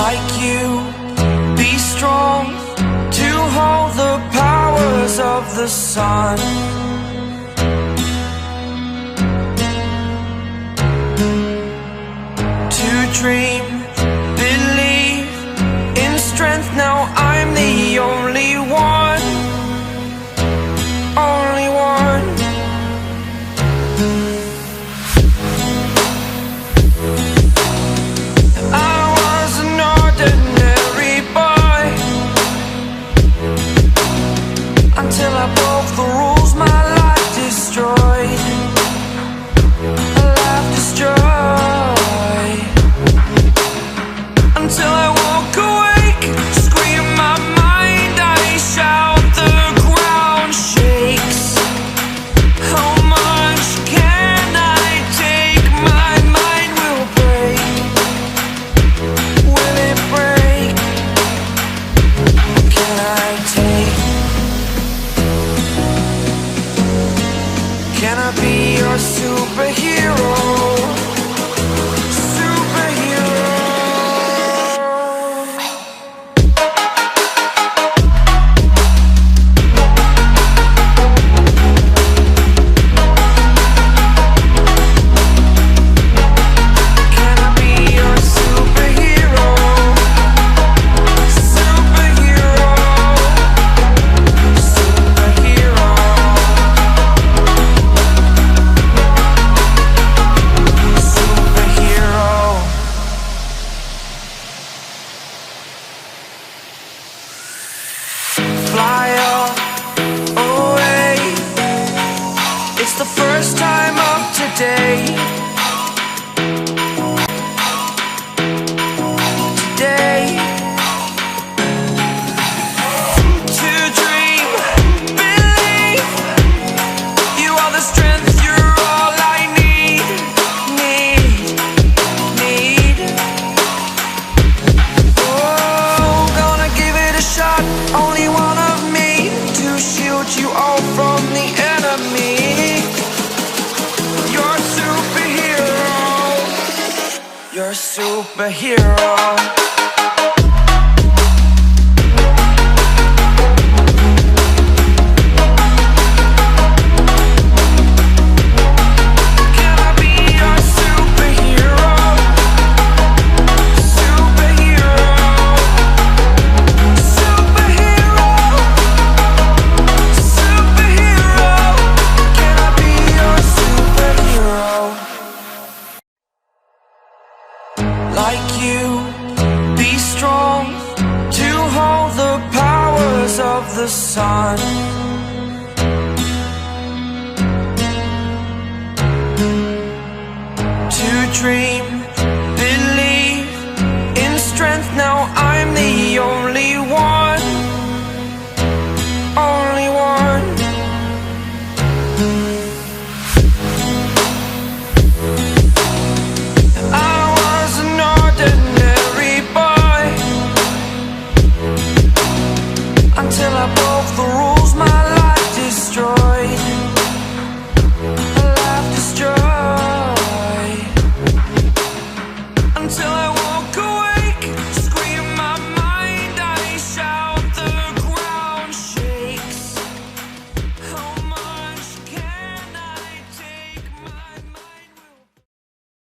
like you, be strong to hold the powers of the sun. To dream, believe in strength, now I'm the only one, only one. I was an ordinary boy until I broke the rules, my life destroyed, a life destroyed. Until I woke awake, scream my mind, I shout, the ground shakes. How much can I take? My mind will break. Will it break? Can I take? Can I be your superhero? Fly away. It's the first time of today. Today. To dream, believe. You are the strength, you're all I need. Oh, gonna give it a shot. Only one of me to shield you all from the enemy. You're a superhero. You're a superhero. Like you, be strong to hold the powers of the sun. To dream,